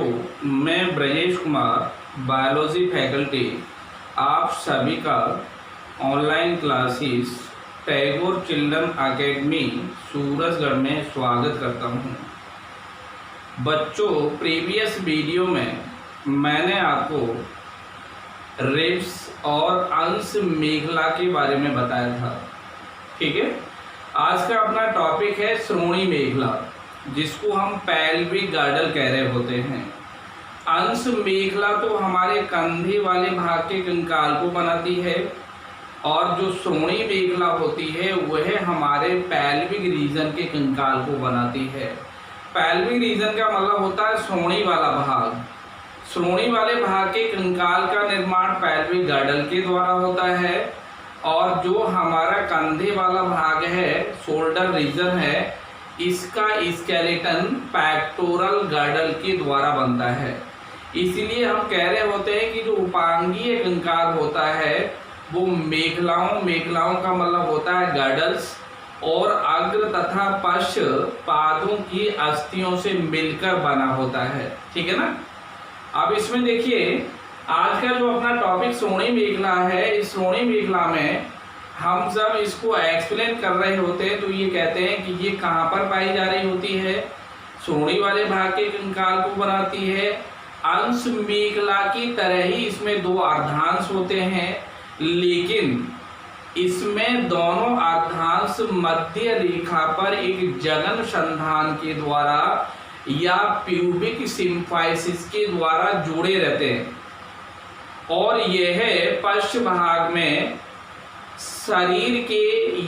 साथियों, मैं Brajesh Kumar, biology faculty, आप सभी का online classes Tagore children academy Surajgarh में स्वागत करता हूं। बच्चों, प्रीवियस वीडियो में मैंने आपको रिब्स और अंश मेखला के बारे में बताया था। ठीक है, आज का अपना टॉपिक है श्रोणी मेखला, जिसको हम पैल्विक गर्डल कह रहे होते हैं। अंश मेखला तो हमारे कंधे वाले भाग के कंकाल को बनाती है, और जो श्रोणी मेखला होती है वह हमारे पैल्विक रीजन के कंकाल को बनाती है। पैल्विक रीजन का मतलब होता है श्रोणी वाला भाग। श्रोणी वाले भाग के कंकाल का निर्माण पैल्विक गर्डल के द्वारा होता है, और जो हमारा कंधे वाला भाग है, शोल्डर रीजन है, इसका स्केलेटन पैक्टोरल गर्डल के द्वारा बनता है। इसीलिए हम कह रहे होते हैं कि जो उपांगीय कंकाल होता है वो मेखलाओं का मतलब होता है गर्डल्स, और अग्र तथा पश्च पादों की अस्थियों से मिलकर बना होता है। ठीक है ना। अब इसमें देखिए, आज का जो अपना टॉपिक श्रोणी मेखला है, इस श्रोणी मेखला में हम जब इसको एक्सप्लेन कर रहे होते हैं तो ये कहते हैं कि ये कहाँ पर पाई जा रही होती है। श्रोणी वाले भाग के कंकाल को बनाती है। अंश मेखला की तरह ही इसमें दो अर्धांश होते हैं, लेकिन इसमें दोनों अर्धांश मध्य रेखा पर एक जगन संधान के द्वारा या प्यूबिक सिम्फाइसिस के द्वारा जुड़े रहते हैं, और यह पश्च भाग में शरीर के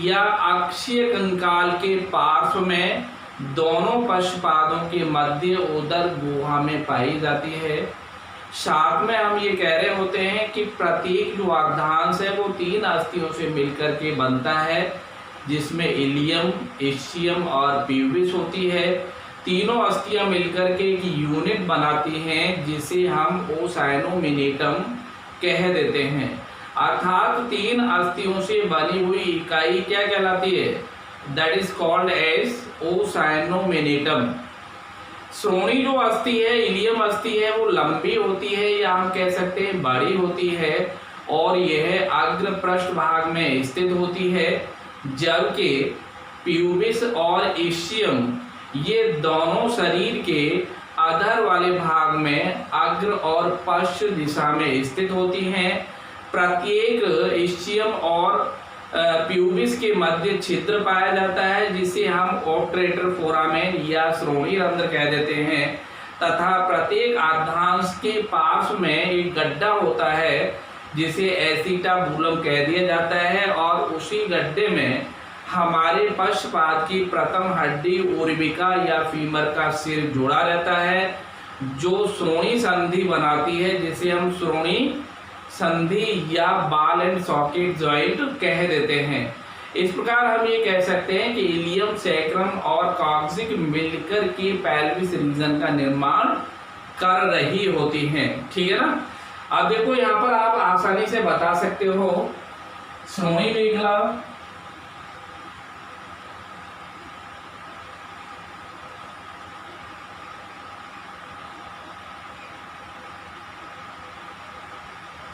या अक्षीय कंकाल के पार्श्व में दोनों पश्चपादों के मध्य उदर गुहा में पाई जाती है। साथ में हम ये कह रहे होते हैं कि प्रत्येक जो अर्धांश है वो तीन अस्थियों से मिलकर के बनता है, जिसमें इलियम, इस्चियम और प्यूबिस होती है। तीनों अस्थियां मिलकर के एक यूनिट बनाती हैं, जिसे हम ओसाइनोमिनेटम कह देते हैं। अर्थात तीन अस्थियों से बनी हुई इकाई क्या कहलाती है? दैट इज कॉल्ड एज ओसाइनोमिनेटम। श्रोणी जो अस्थि है, इलियम अस्थि है, वो लंबी होती है, या हम कह सकते हैं बड़ी होती है, और यह अग्र पृष्ठ भाग में स्थित होती है, जबकि प्यूबिस और इस्चियम ये दोनों शरीर के अधर वाले भाग में अग्र और पश्च दिशा में स्थित होती हैं। प्रत्येक इस्चियम और प्यूबिस के मध्य छिद्र पाया जाता है, जिसे हम ऑब्ट्रेटर फोरामेन या श्रोणी रंध्र कह देते हैं, तथा प्रत्येक अर्धांश के पार्श्व में एक गड्ढा होता है, जिसे एसिटाबुलम कह दिया जाता है, और उसी गड्ढे में हमारे पश्चपाद की प्रथम हड्डी उर्बिका या फीमर का सिर जुड़ा रहता है, जो श्रोणी संधि बनाती है, जिसे हम श्रोणी संधि या बाल एंड सॉकेट जॉइंट कह देते हैं। इस प्रकार हम ये कह सकते हैं कि इलियम, सैक्रम और कॉक्सिक मिलकर के पेल्विस रीजन का निर्माण कर रही होती हैं। ठीक है ना। अब देखो, यहाँ पर आप आसानी से बता सकते हो श्रोणी मेखला,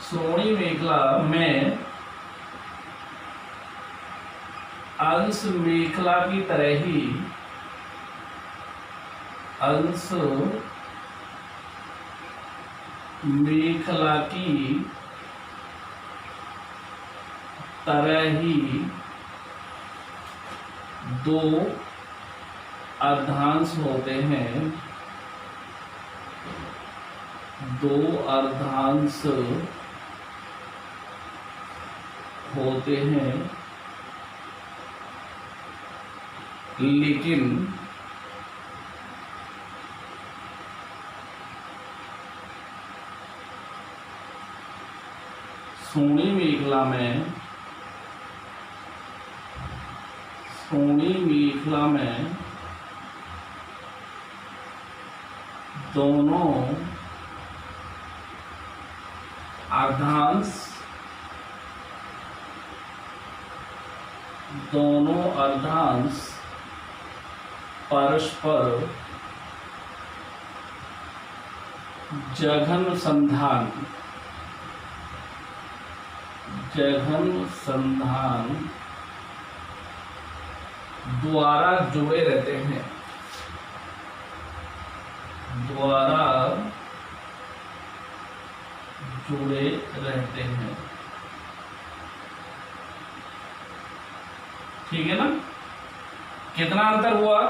श्रोणी मेखला में अंश मेखला की तरह ही अंश मेखला की तरह ही दो अर्धांश होते हैं। दो अर्धांश होते हैं, लेकिन श्रोणी मेखला में दोनों अर्धांश दोनों अर्धांश परस्पर जघन संधान द्वारा जुड़े रहते हैं, ठीक है ना। कितना अंतर हुआ?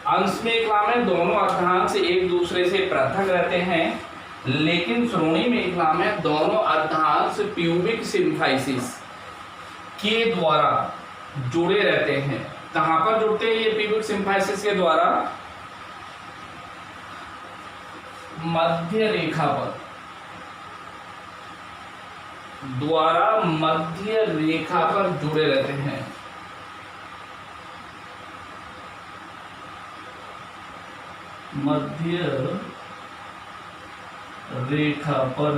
अंश में एक में दोनों अर्धांश एक दूसरे से पृथक रहते हैं, लेकिन श्रोणी में एक में दोनों अर्धांश प्यूबिक सिम्फाइसिस के द्वारा जुड़े रहते हैं। कहां पर जुड़ते हैं ये प्यूबिक सिम्फाइसिस के द्वारा? मध्य रेखा पर, मध्य रेखा पर जुड़े रहते हैं। मध्य रेखा पर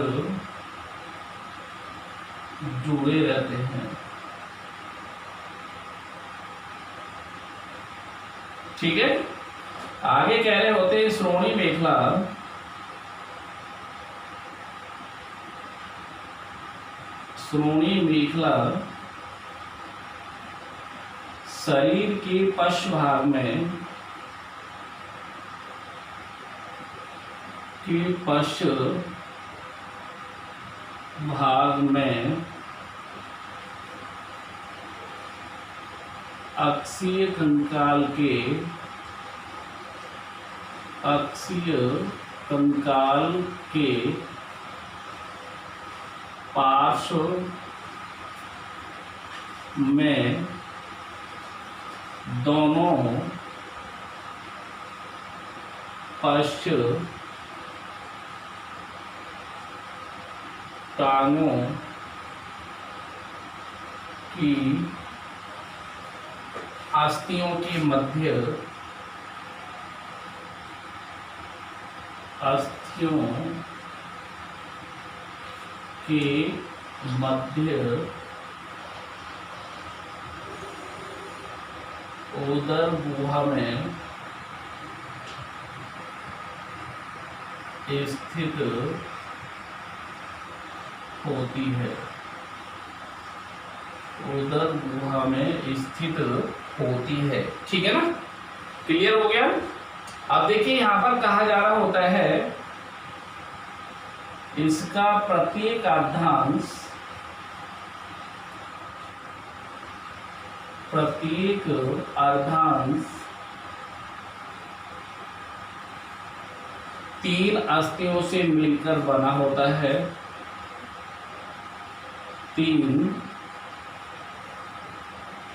जुड़े रहते हैं, ठीक है। आगे कह रहे होते हैं श्रोणी मेखला शरीर के पश्च भाग में अक्षीय कंकाल के पार्श्व में दोनों पश्च टांगों की अस्थियों के मध्य उदर गुहा में स्थित होती है, उदर गुहा में स्थित होती है, ठीक है ना। क्लियर हो गया। अब देखिए यहां पर कहा जा रहा होता है इसका प्रत्येक अर्धांश 3 अस्थियों से मिलकर बना होता है। 3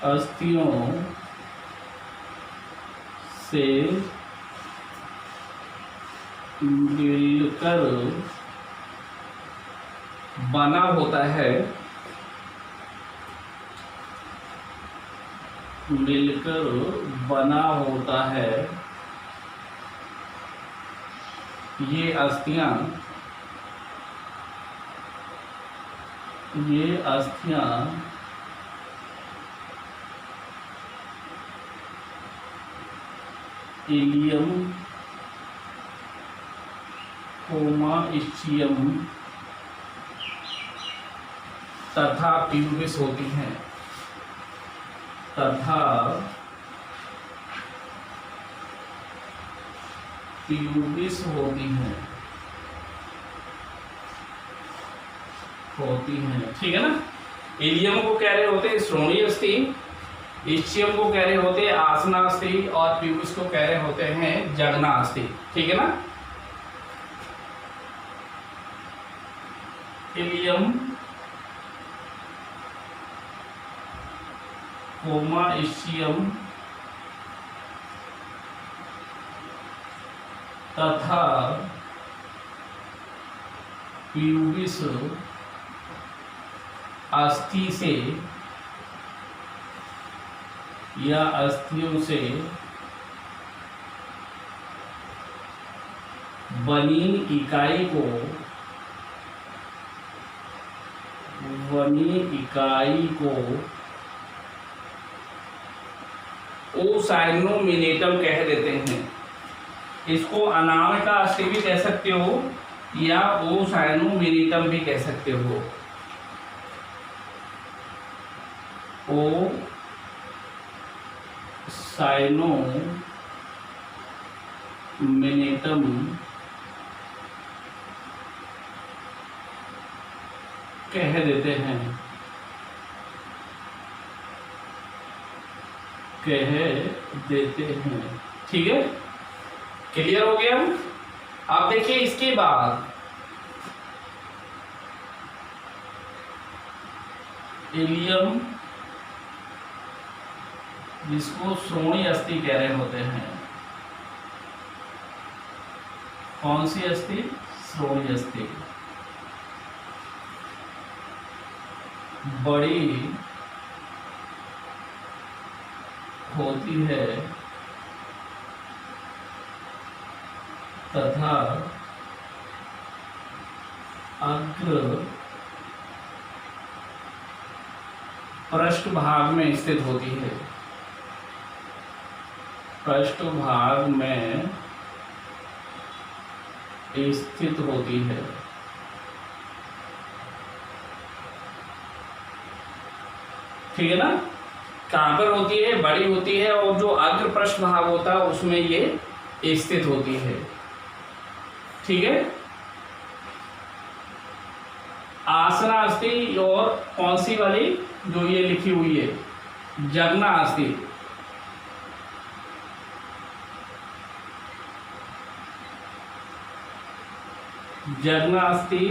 अस्थियों से मिलकर बना होता है, ये अस्थियां इलियम, कोमा इस्चियम तथा प्यूबिस होती हैं, ठीक है ना। इलियम को कह रहे होते हैं श्रोणी अस्थि, इस्चियम को कह रहे होते हैं आसना अस्थि और प्यूबिस को कह रहे होते हैं जगना अस्थि, ठीक है ना। इलियम, कोमा इस्चियम तथा प्यूबिस अस्थि से या अस्थियों से बनी इकाई को ओसाइनोमिनेटम कह देते हैं। इसको अनामिका अस्थि भी कह सकते हो या ओसाइनोमिनेटम भी कह सकते हो। ओसाइनोमिनेटम कह देते हैं, ठीक है। क्लियर हो गया। अब देखिए इसके बाद इलियम, जिसको श्रोणि अस्थि कह रहे होते हैं। कौन सी अस्थि? श्रोणि अस्थि। बड़ी होती है तथा अग्र पृष्ठभाग में स्थित होती है। पृष्ठभाग में स्थित होती है। ठीक है ना। कहां पर होती है? बड़ी होती है, और जो अग्र पृष्ठभाग होता है उसमें ये स्थित होती है। ठीक है। आसना अस्थि, और कौन सी वाली जो ये लिखी हुई है? जगना अस्थि। जगना अस्थि,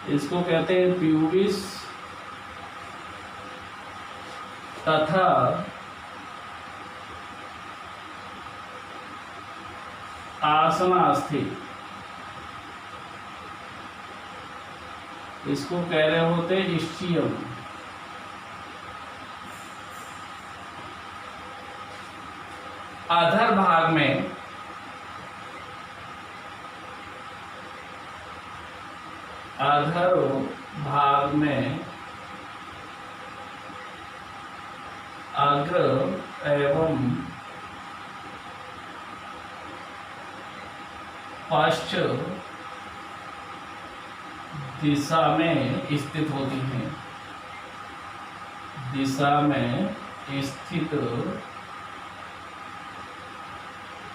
इसको कहते हैं प्यूबिस, तथा आसना अस्थि, इसको कह रहे होते हैं इस्चियम। अधर भाग में अग्र एवं पश्च दिशा में स्थित होती हैं। दिशा में स्थित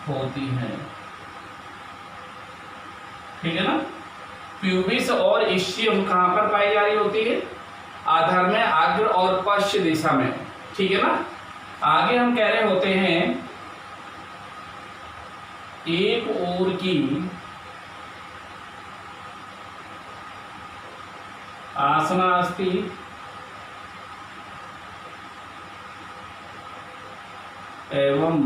होती हैं। ठीक है ना। प्यूबिस और इस्चियम कहां पर पाई जा रही होती है? आधार में, अग्र और पश्च दिशा में। ठीक है ना। आगे हम कह रहे होते हैं एक ओर की आसना अस्थि एवं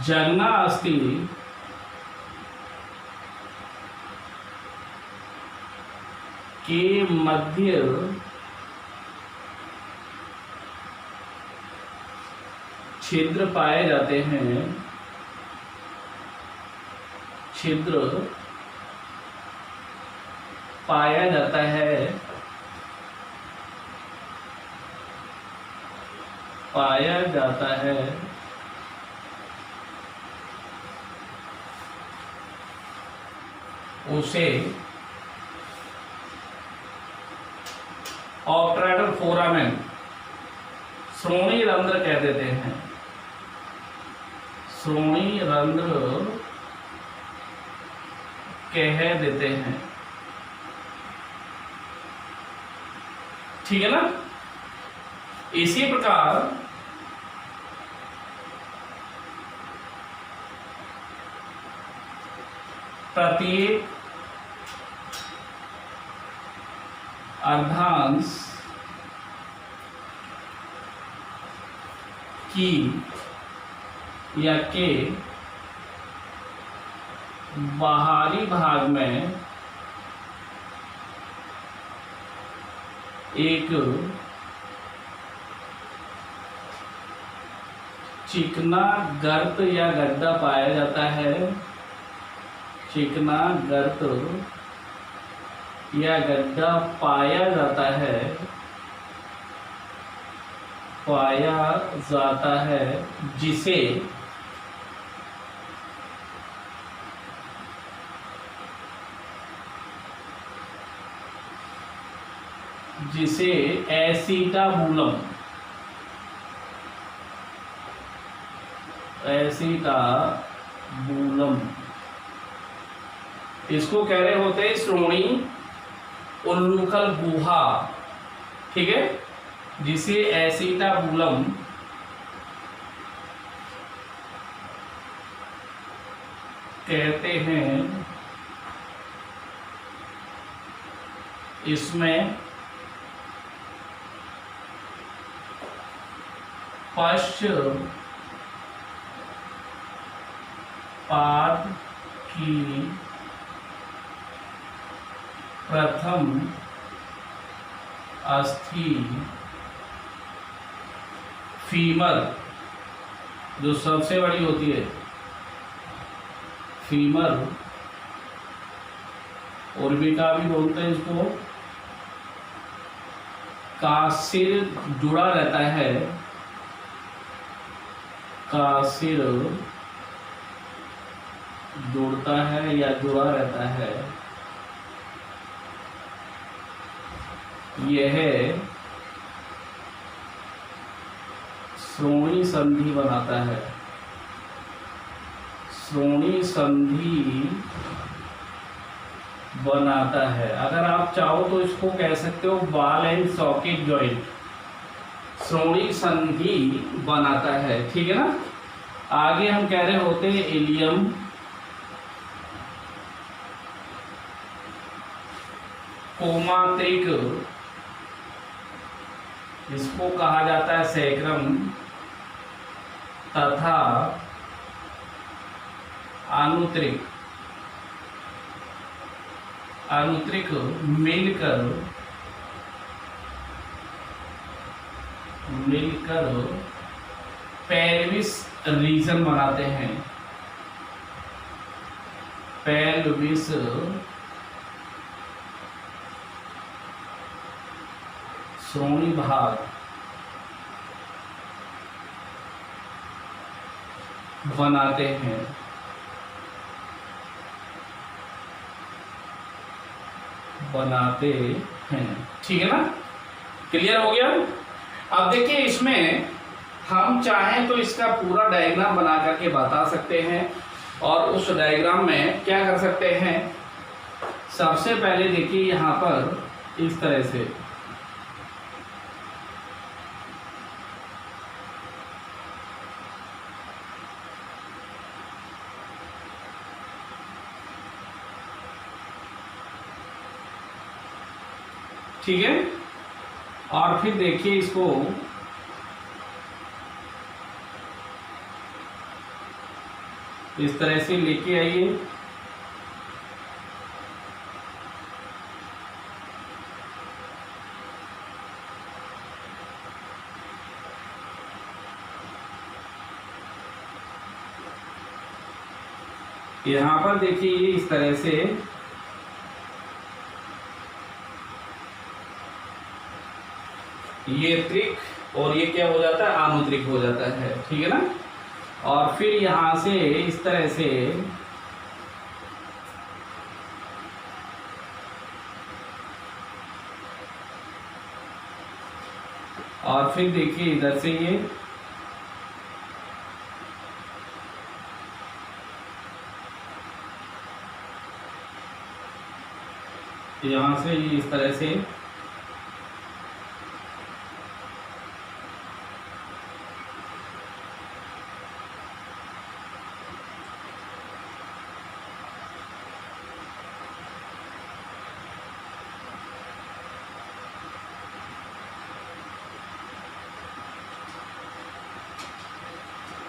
जगना अस्थि के मध्य छिद्र पाए जाते हैं। छिद्र पाया जाता है, पाया जाता है उसे ऑक्ट्राइडल फोरामेन, श्रोणि रंध्र कह देते हैं। श्रोणि रंध्र कह देते हैं। ठीक है ना। इसी प्रकार प्रत्येक अर्धांश की या के बाहरी भाग में एक चिकना गर्त या गड्ढा पाया जाता है। चिकना गर्त या गड्ढा पाया जाता है, पाया जाता है, जिसे जिसे एसीटाबुलम इसको कह रहे होते हैं श्रोणी उल्लूकल गुहा, ठीक है, जिसे एसीटाबुलम कहते हैं। इसमें पक्षपात की प्रथम अस्थि फीमर, जो सबसे बड़ी होती है, फीमर ओर्बिटा भी बोलते हैं इसको, का सिर जुड़ा रहता है, का सिर जुड़ता है या जुड़ा रहता है, यह श्रोणी संधि बनाता है। श्रोणी संधि बनाता है। अगर आप चाहो तो इसको कह सकते हो बॉल एंड सॉकेट जॉइंट, श्रोणी संधि बनाता है, ठीक है ना। आगे हम कह रहे होते हैं इलियम, कोमात्रिक, इसको कहा जाता है सैक्रम, तथा आनुत्रिक मिलकर पेल्विस रीजन बनाते हैं। पेल्विस श्रोणी भाग बनाते हैं। ठीक है ना, क्लियर हो गया। अब देखिए इसमें हम चाहें तो इसका पूरा डायग्राम बना करके बता सकते हैं, और उस डायग्राम में क्या कर सकते हैं, सबसे पहले देखिए यहाँ पर इस तरह से ठीक है, और फिर देखिए इसको इस तरह से लेके आइए। यहाँ पर देखिए ये इस तरह से ये त्रिक और ये क्या हो जाता है, आनुत्रिक हो जाता है, ठीक है ना। और फिर यहां से इस तरह से और फिर देखिए इधर से ये यहां से ये इस तरह से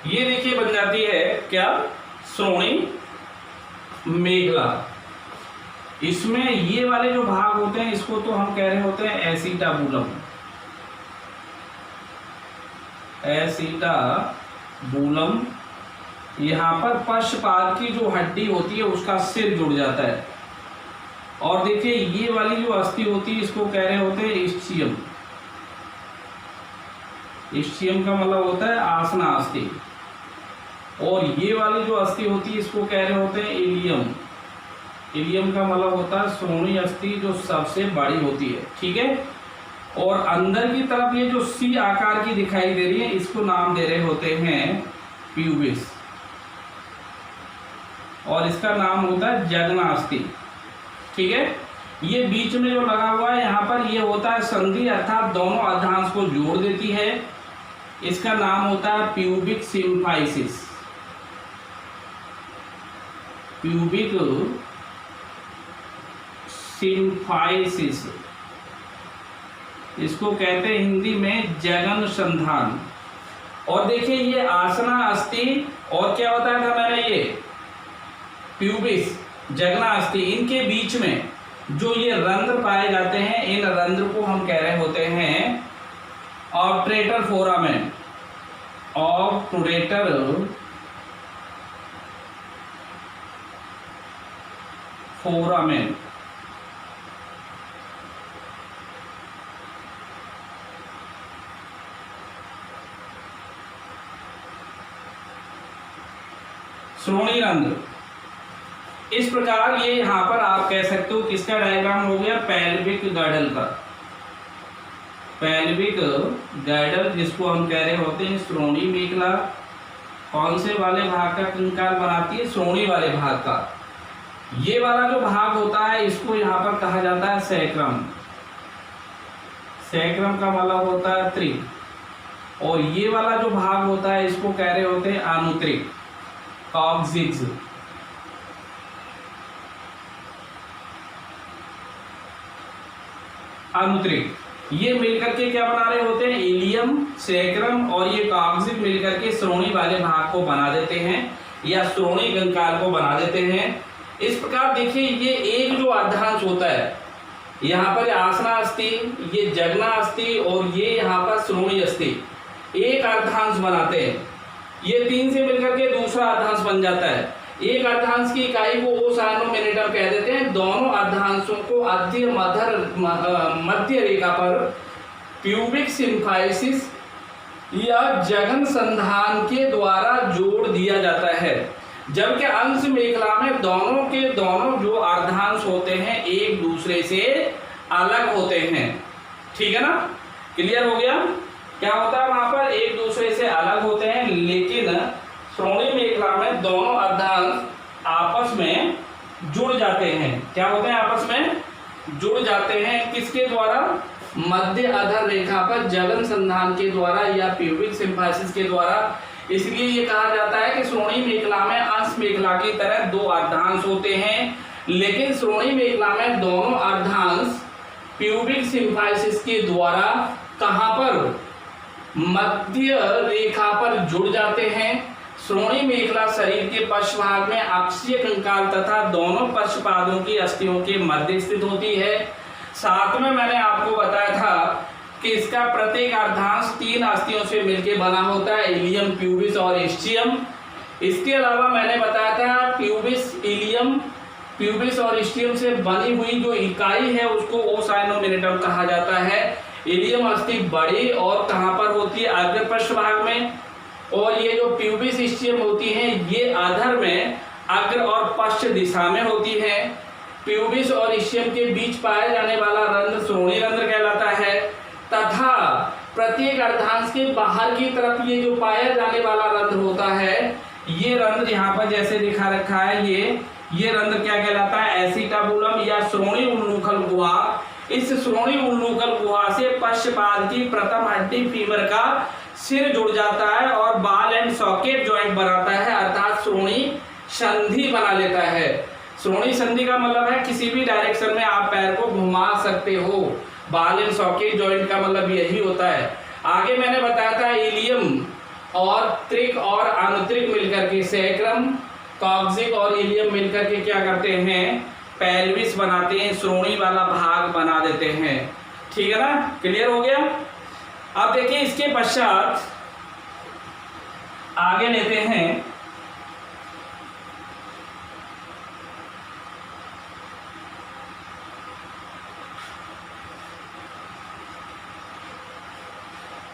ये देखिए बन जाती है क्या, श्रोणी मेखला। इसमें ये वाले जो भाग होते हैं इसको तो हम कह रहे होते हैं एसीटाबुलम। यहाँ पर पक्षपाद की जो हड्डी होती है उसका सिर जुड़ जाता है। और देखिए ये वाली जो अस्थि होती है इसको कह रहे होते हैं इस्चियम। इस्चियम का मतलब होता है आसना अस्थि। और ये वाली जो अस्थि होती है इसको कह रहे होते हैं इलियम। इलियम का मतलब होता है श्रोणी अस्थि जो सबसे बड़ी होती है, ठीक है। और अंदर की तरफ ये जो सी आकार की दिखाई दे रही है इसको नाम दे रहे होते हैं प्यूबिस, और इसका नाम होता है जगनास्थि। ठीक है, ये बीच में जो लगा हुआ है यहाँ पर ये होता है संधि, अर्थात दोनों अर्धांश को जोड़ देती है। इसका नाम होता है प्यूबिक सिम्फाइसिस। प्यूबिक सिम्फाइसिस इसको कहते हैं हिंदी में जगन संधान। और देखिए ये आसना अस्थि और क्या बताया था मैंने, ये प्यूबिस जगना अस्थि, इनके बीच में जो ये रंध्र पाए जाते हैं इन रंध्र को हम कह रहे होते हैं ऑब्टरेटर फोरामेन। ऑब्टरेटर फोरामेन। श्रोणी रंध्र, इस प्रकार ये यहां पर आप कह सकते हो किसका डायग्राम हो गया, पेल्विक गर्डल का। पेल्विक गर्डल जिसको हम कह रहे होते हैं श्रोणी मेखला, कौन से वाले भाग का कंकाल बनाती है, श्रोणी वाले भाग का। ये वाला जो भाग होता है इसको यहाँ पर कहा जाता है सैक्रम। सैक्रम का मतलब होता है त्रिक, और ये वाला जो भाग होता है इसको कह रहे होते हैं अनुत्रिक, कॉक्सिक्स। अनुत्रिक ये मिलकर के क्या बना रहे होते हैं, इलियम, सैक्रम और ये कॉक्सिक मिलकर के श्रोणी वाले भाग को बना देते हैं या श्रोणी कंकाल को बना देते हैं। इस प्रकार देखिए ये एक जो अर्धांश होता है, यहाँ पर आसना अस्थि, ये जगना अस्थि और ये यहाँ पर श्रोणी अस्थि एक अर्धांश बनाते हैं। ये तीन से मिलकर के दूसरा अर्धांश बन जाता है। एक अर्धांश की इकाई को ओस नानोमीटर कह देते हैं। दोनों अर्धांशों को मध्य रेखा पर प्यूबिक सिम्फाइसिस या जगन संधान के द्वारा जोड़ दिया जाता है, जबकि अंश मेखला में दोनों के दोनों जो अर्धांश होते हैं एक दूसरे से अलग होते हैं। ठीक है ना, क्लियर हो गया। क्या होता है वहां पर, एक दूसरे से अलग होते हैं, लेकिन श्रोणी मेखला में दोनों अर्धांश आपस में जुड़ जाते हैं। क्या होते हैं, आपस में जुड़ जाते हैं, किसके द्वारा, मध्य अधर रेखा पर जगन संधान के द्वारा या प्यूबिक सिम्फाइसिस के द्वारा। इसलिए ये कहा जाता है कि श्रोणी मेखला में अंश मेखला की तरह दो अर्धांश होते हैं, लेकिन श्रोणी मेखला में दोनों अर्धांश प्यूबिक सिम्फाइसिस के द्वारा कहां पर, मध्य रेखा पर जुड़ जाते हैं। श्रोणी मेखला शरीर के पश्च भाग में अक्षीय कंकाल तथा दोनों पश्चपादों की अस्थियों के मध्य स्थित होती है। साथ में मैंने आपको बताया था कि इसका प्रत्येक अर्धांश तीन अस्थियों से मिलकर बना होता है, इलियम, प्यूबिस और इस्चियम। इसके अलावा मैंने बताया था प्यूबिस, इलियम, प्यूबिस और इस्चियम से बनी हुई जो इकाई है उसको ओस नानोमीटर कहा जाता है। इलियम अस्थि बड़ी और कहां पर होती है, अग्र पश्च भाग में, और ये जो प्यूबिस इस्चियम होती है ये अधर में अग्र और पश्च दिशा में होती है। प्यूबिस और इस्चियम के बीच पाया जाने वाला रंध्र श्रोणी रंध्र कहलाता है, तथा प्रत्येक अर्धांश के बाहर की तरफ ये जो पाया जाने वाला रंध्र होता है, ये रंध्र यहाँ पर जैसे दिखा रखा है, ये रंध्र क्या कहलाता है, एसिटाबुलम या श्रोणी उल्लूखल गुहा। इस श्रोणी उल्लूखल गुहा से पश्चपाद की प्रथम हड्डी फीमर का सिर जुड़ जाता है और बाल एंड सॉकेट जॉइंट बनाता है, अर्थात श्रोणी संधि बना लेता है। श्रोणी संधि का मतलब है किसी भी डायरेक्शन में आप पैर को घुमा सकते हो। बाल एंड सॉकेट जॉइंट का मतलब यही होता है। आगे मैंने बताया था इलियम और त्रिक और अनुत्रिक मिलकर के, सैक्रम, कॉक्सिक और इलियम मिलकर के क्या करते हैं, पेल्विस बनाते हैं, श्रोणी वाला भाग बना देते हैं। ठीक है ना, क्लियर हो गया। अब देखिए इसके पश्चात आगे लेते हैं,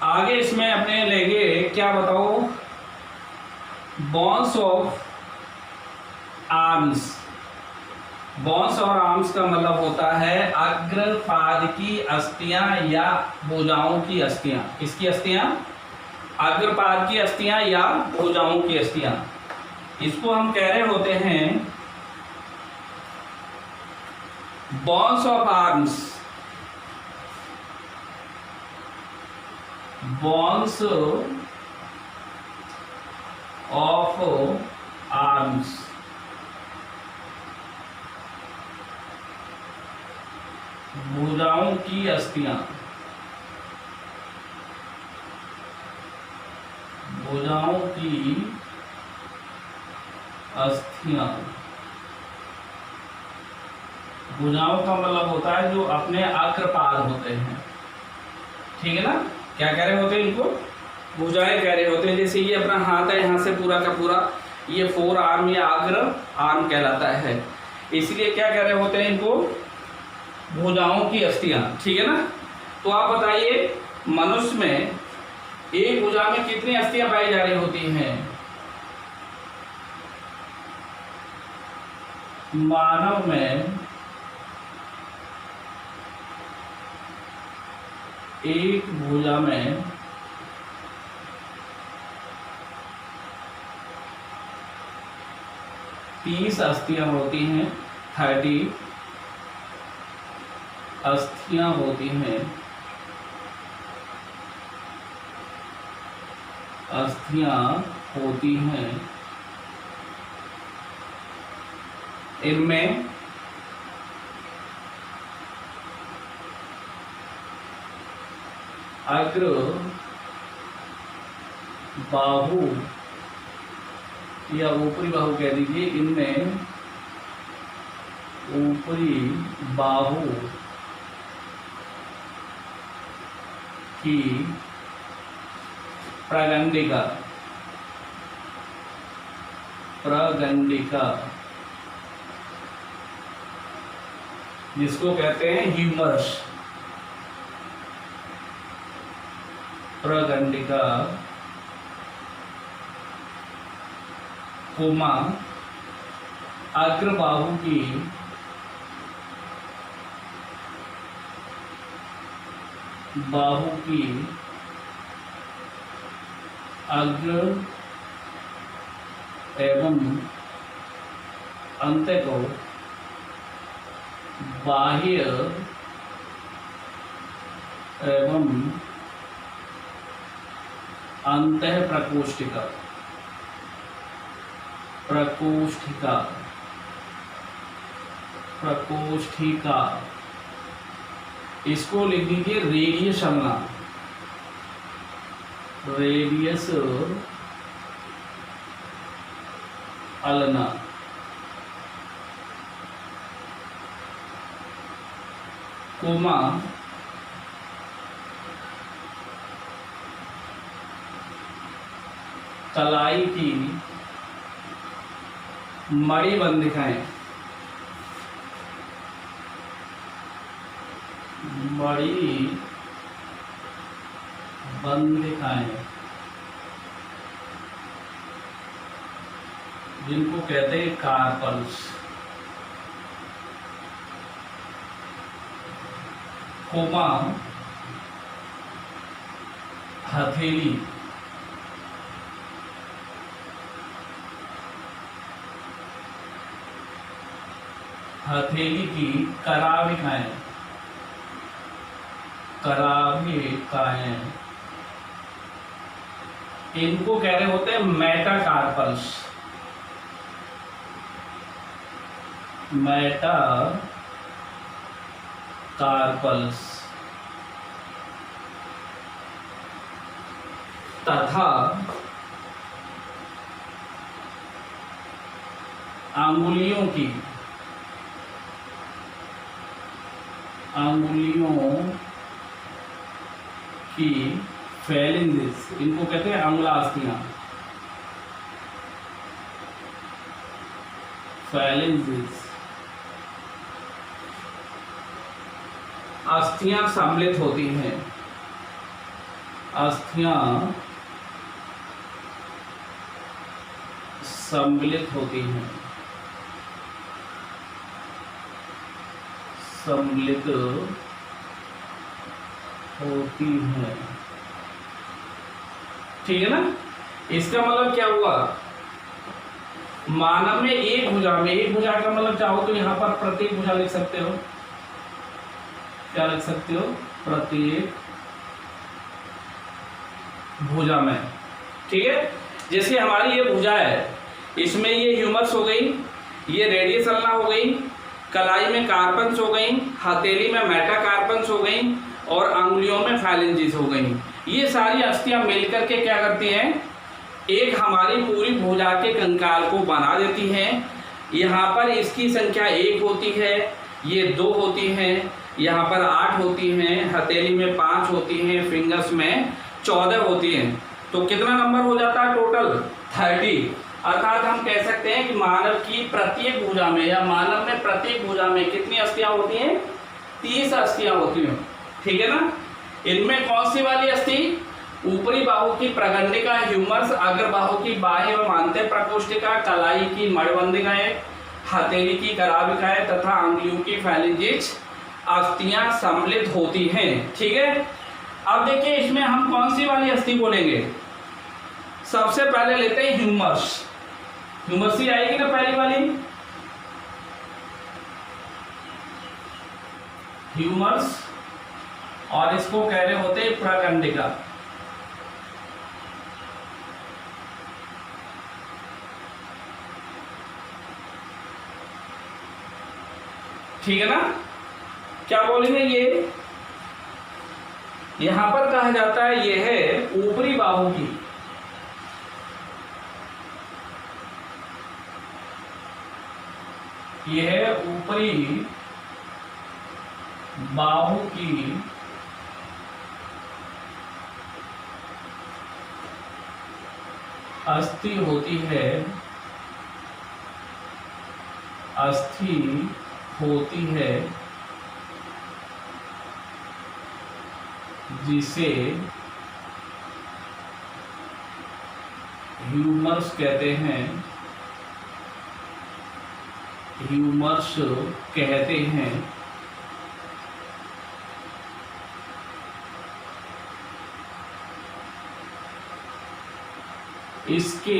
आगे इसमें अपने लेंगे क्या बताओ, बोन्स ऑफ आर्म्स। बॉन्स और आर्म्स का मतलब होता है अग्रपाद की अस्थियां या भुजाओं की अस्थियां। किसकी अस्थियां? अग्रपाद की अस्थियां या भुजाओं की अस्थियां। इसको हम कह रहे होते हैं bones of arms. Bones of arms. भुजाओं की अस्थियां। भुजाओं की अस्थियां। भुजाओं का मतलब होता है जो अपने अग्रपाद होते हैं। ठीक है ना? क्या कह रहे होते हैं इनको? भुजाएं कह रहे होते हैं। जैसे ये अपना हाथ है, यहाँ से पूरा का पूरा ये फोर आर्म या अग्र आर्म कहलाता है। इसलिए क्या कह रहे होते हैं इनको? भुजाओं की अस्थियां। ठीक है ना? तो आप बताइए मनुष्य में एक भुजा में कितनी अस्थियां पाई जा रही होती हैं? मानव में एक भुजा में 30 अस्थियां होती हैं। 30 अस्थियां होती हैं। अस्थियां होती हैं। इनमें अग्र बाहु या ऊपरी बाहु कह दीजिए, इनमें ऊपरी बाहु की प्रगंडिका जिसको कहते हैं ह्यूमरस, प्रगंडिका कोमा अग्रबाहु की बाहु की अग्र एवं अंत को बाह्य एवं अंतः प्रकोष्ठिका प्रकोष्ठिका इसको लिख दीजिए रेडियस अल्ना, रेडियस अल्ना। कोमा कलाई की मणि बंधिकाएं, मणि बंधिकाएं जिनको कहते हैं कार्पल्स। कोमा हथेली, हथेली की कराविकाएं, इनको कह रहे होते हैं मेटाकार्पल्स। मेटाकार्पल्स तथा अंगुलियों की फैलेंजेस, इनको कहते हैं अंगुलास्थियां। फैलेंजेस अस्थियां सम्मिलित होती हैं, अस्थियां सम्मिलित होती हैं। सम्मिलित होती हैं। ठीक है ना। इसका मतलब क्या हुआ, मानव में एक भुजा में, एक भुजा का मतलब चाहो तो यहां पर प्रत्येक भुजा लिख सकते हो, क्या लिख सकते हो, प्रत्येक भुजा में। ठीक है, जैसे हमारी ये भुजा है, इसमें ये ह्यूमरस हो गई, ये रेडियस अल्ना हो गई, कलाई में कार्पन्स हो गई, हथेली में मेटाकार्पन्स हो गई और अंगुलियों में फाइलेंजिस हो गई। ये सारी अस्थियां मिलकर के क्या करती हैं, एक हमारी पूरी भुजा के कंकाल को बना देती हैं। यहाँ पर इसकी संख्या 1 होती है, ये 2 होती हैं, यहाँ पर 8 होती हैं, हथेली में 5 होती हैं, फिंगर्स में 14 होती हैं। तो कितना नंबर हो जाता है टोटल, 30। अर्थात हम कह सकते हैं कि मानव की प्रत्येक भुजा में या मानव में प्रत्येक भुजा में कितनी अस्थियां होती हैं, 30 अस्थियां होती हैं। ठीक है ना। इनमें कौन सी वाली अस्थि, ऊपरी बाहु की प्रगंडिका ह्यूमरस, अग्र बाहु की बाह्य एवं आंत्य प्रकोष्ठिका, कलाई की मणिबंधिकाएं, हथेली की कराविकाएं तथा अंगुलियों की फाइलेंजिस अस्थियां सम्मिलित होती हैं। ठीक है। अब देखिए इसमें हम कौन सी वाली अस्थि बोलेंगे। सबसे पहले लेते हैं ह्यूमरस। ह्यूमरस ही आएगी ना पहली वाली, ह्यूमरस, और इसको कह रहे होते हैं प्रकंडिका। ठीक है ना। क्या बोलेंगे, ये यहां पर कहा जाता है ये है ऊपरी बाहु की, यह है ऊपरी बाहु की अस्थि होती है, अस्थि होती है जिसे ह्यूमरस कहते हैं, ह्यूमरस कहते हैं। इसके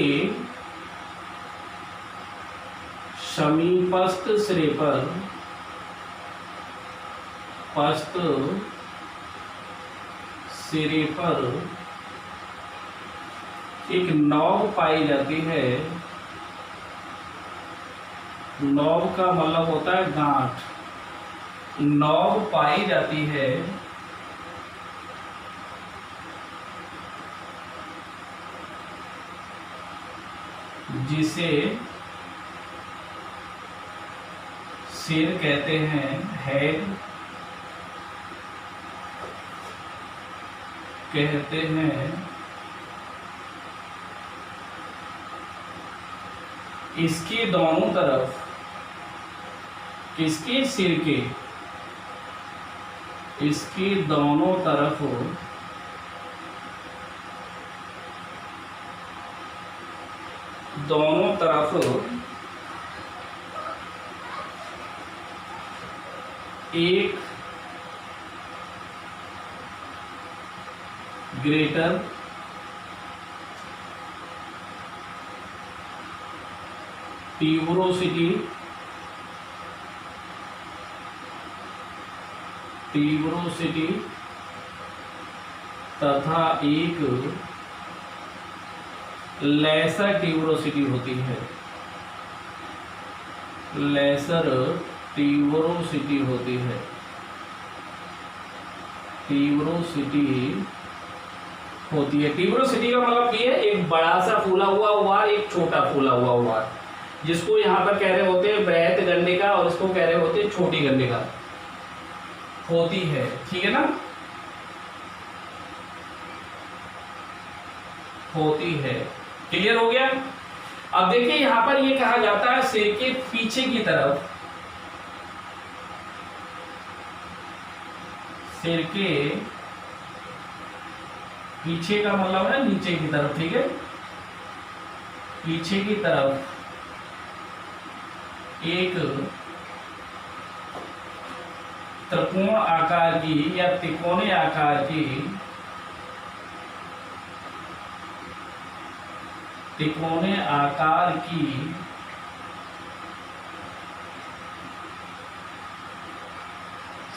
समीपस्थ सिरे पर, पस्थ सिरे पर एक नौव पाई जाती है। नौव का मतलब होता है गांठ। नौव पाई जाती है जिसे सिर कहते हैं, हेड कहते हैं। इसके दोनों तरफ, किसके, सिर के, इसके दोनों तरफ एक ग्रेटर ट्यूबरोसिटी तथा एक लेसर ट्यूबरोसिटी होती है, लेसर ट्यूबरोसिटी होती है। ट्यूबरोसिटी होती है। ट्यूबरोसिटी का मतलब ये है एक बड़ा सा फूला हुआ उभार, एक छोटा फूला हुआ उभार, जिसको यहाँ पर कह रहे होते हैं बृहत गंडिका और इसको कह रहे होते हैं छोटी गंडिका होती है। ठीक है ना, होती है। क्लियर हो गया। अब देखिए यहां पर ये कहा जाता है सिर के पीछे की तरफ, सिर के पीछे का मतलब है नीचे की तरफ। ठीक है, पीछे की तरफ एक त्रिकोण आकार की या त्रिकोणीय आकार की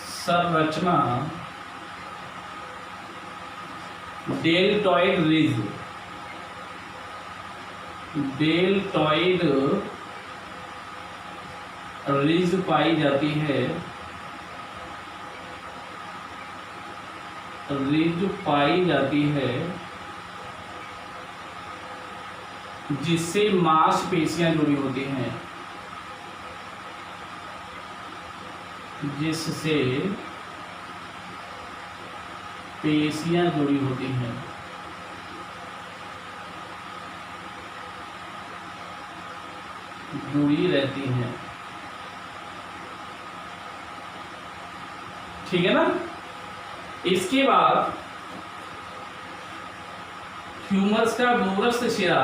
संरचना डेल्टॉइड रिज पाई जाती है, जिससे मांसपेशियां जुड़ी होती हैं, जुड़ी रहती हैं। ठीक है ना। इसके बाद ह्यूमरस का दूरस्थ शिरा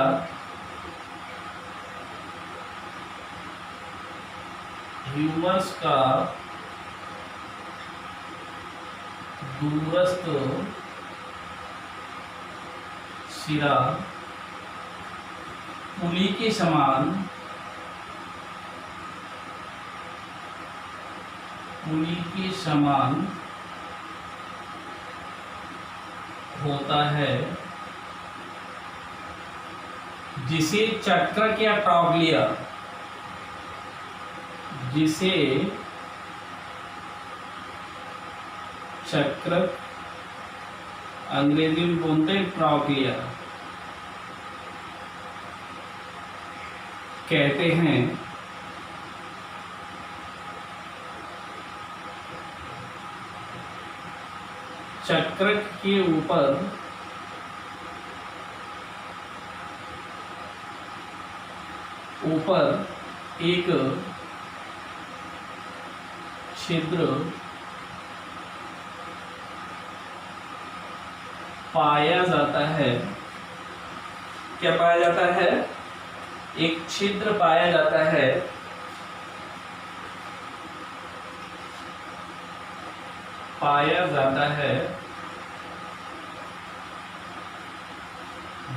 पुली के समान होता है, जिसे चक्रक या ट्रॉग्लिया, अंग्रेजी में बोलते हैं ट्रॉग्लिया कहते हैं। चक्रक के ऊपर एक छिद्र पाया जाता है। क्या पाया जाता है? एक छिद्र पाया जाता है,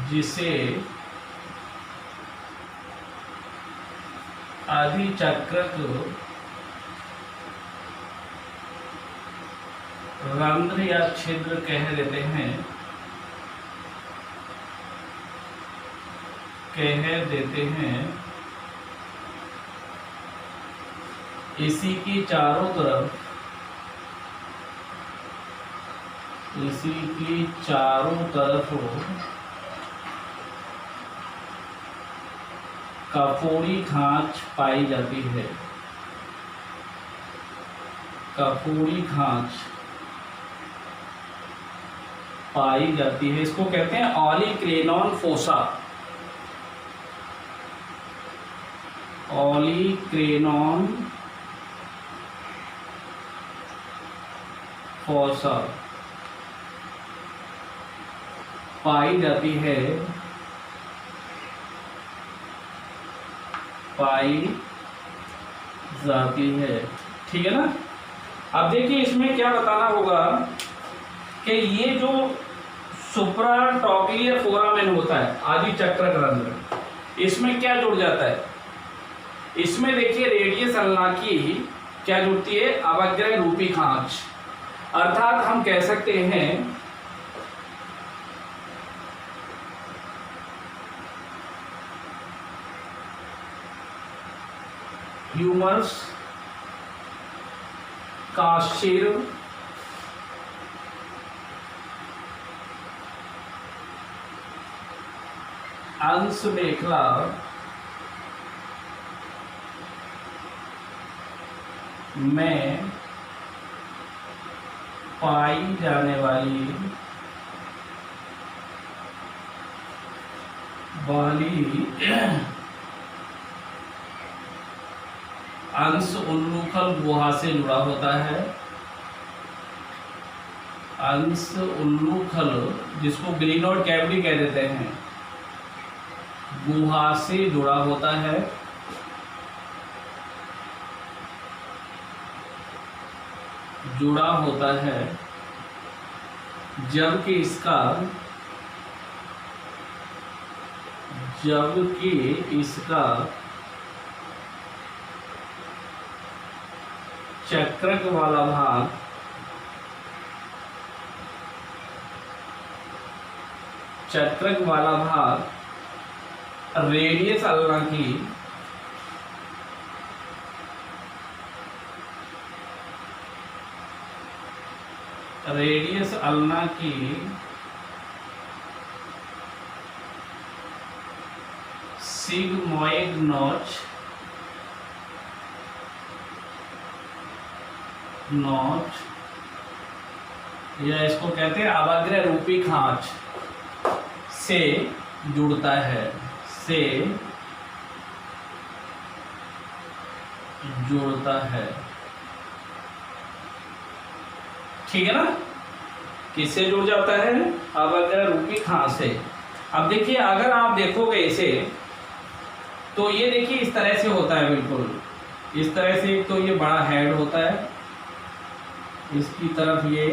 जिसे अधिचक्रक रंध्र या छिद्र कह देते हैं। इसी की चारों तरफ कफोड़ी खांच पाई जाती है। इसको कहते हैं ऑलिक्रेनॉन फोसा। पाई जाती है। ठीक है ना। अब देखिए इसमें क्या बताना होगा कि ये जो सुप्राट्रॉक्लियर फोरामेन होता है, आदिचक्रक रंध्र, इसमें क्या जुड़ जाता है? इसमें देखिए रेडियस अल्नाकी क्या जुड़ती है? अवग्रह रूपी खांच। अर्थात हम कह सकते हैं ह्यूमरस का सिर अंश मेखला में पाई जाने वाली अंश उल्लूखल गुहा से जुड़ा होता है। अंश उल्लूखल, जिसको ग्रीनोड कैविटी कह देते हैं, गुहा से जुड़ा होता है। जुड़ा होता है, जबकि इसका चक्रक वाला भाग रेडियस अल्ना की सिग्मोइड नॉच या इसको कहते हैं अवग्रह रूपी खांच से जुड़ता है, ठीक है ना। किससे जुड़ जाता है? अवग्रह रूपी खांच से। अब देखिए, अगर आप देखोगे इसे तो ये देखिए इस तरह से होता है, बिल्कुल इस तरह से। एक तो ये बड़ा हेड होता है, इसकी तरफ ये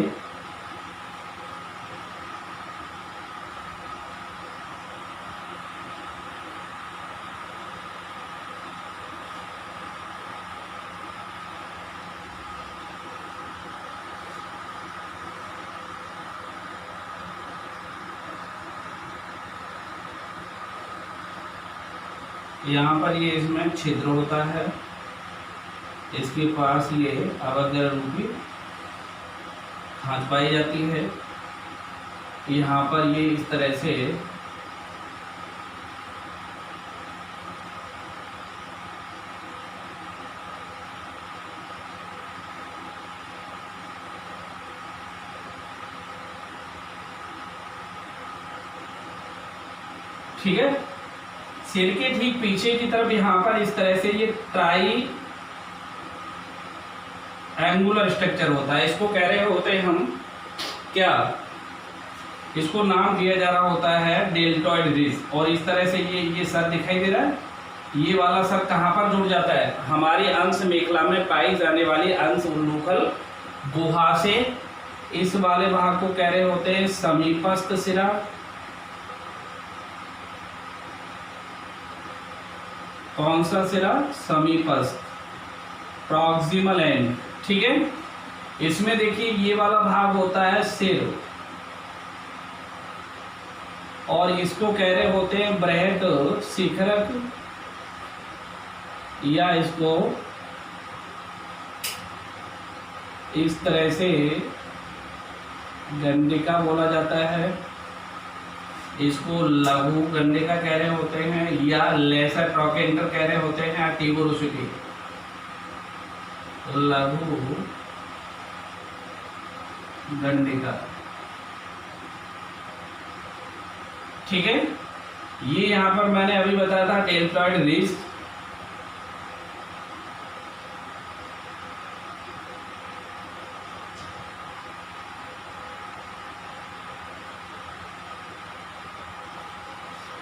यहाँ पर ये इसमें छिद्र होता है, इसके पास ये अवग्रह रूपी खांच पाई जाती है। यहाँ पर ये इस तरह से ठीक है। सिर के ठीक पीछे की तरफ यहाँ पर इस तरह से ये ट्राई एंगुलर स्ट्रक्चर होता है। इसको कह रहे होते हैं हम क्या, इसको नाम दिया जा रहा होता है डेल्टॉइड रिज। और इस तरह से ये सर दिखाई दे रहा है, ये वाला सर कहाँ पर जुड़ जाता है? हमारी अंश मेखला में पाई जाने वाली अंश उल्लूखल गुहा से इस वाले भाग को कह रहे होते हैं समीपस्थ सिरा। कौन सा सिरा? समीपस्थ, प्रॉक्सिमल एंड, ठीक है। इसमें देखिए ये वाला भाग होता है सिर, और इसको कह रहे होते हैं बृहत शिखरक, या इसको इस तरह से गंडिका बोला जाता है। इसको लघु गंडिका कह रहे होते हैं, या लेसर ट्रोकेंटर कह रहे होते हैं, या ट्यूबरोसिटी, लघु गंडिका, ठीक है। ये यहाँ पर मैंने अभी बताया था डेल्टॉइड रिज।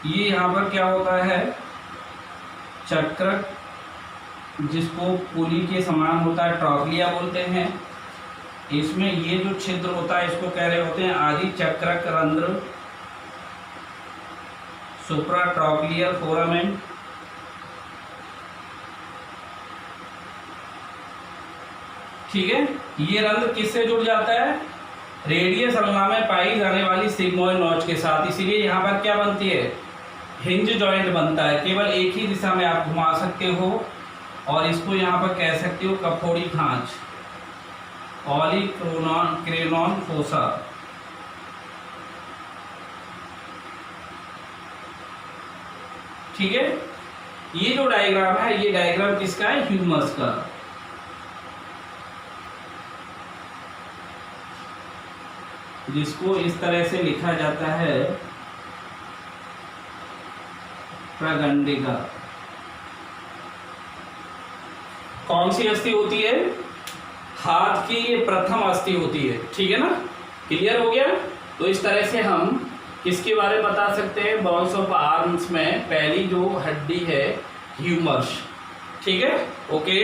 ये यहाँ पर क्या होता है? चक्रक, जिसको पुली के समान होता है, ट्रॉक्लिया बोलते हैं। इसमें ये जो छिद्र होता है इसको कह रहे होते हैं आदि चक्रक रंध्र, सुप्रा ट्रॉक्लियर फोरामेन, ठीक है। ये रंध्र किससे जुड़ जाता है? रेडियस अल्ना में पाई जाने वाली सिग्मोइड नॉच के साथ। इसीलिए यहाँ पर क्या बनती है? हिंज जॉइंट बनता है। केवल एक ही दिशा में आप घुमा सकते हो, और इसको यहाँ पर कह सकते हो कफोड़ी खांच, ऑलिक्रेनॉन फोसा, ठीक है। ये जो डायग्राम है, ये डायग्राम किसका है? ह्यूमरस का। जिसको इस तरह से लिखा जाता है प्रगंडिका। कौन सी अस्थि होती है? हाथ की ये प्रथम अस्थि होती है, ठीक है ना। क्लियर हो गया? तो इस तरह से हम किसके बारे में बता सकते हैं? बॉल्स ऑफ आर्म्स में पहली जो हड्डी है ह्यूमरस, ठीक है। ओके।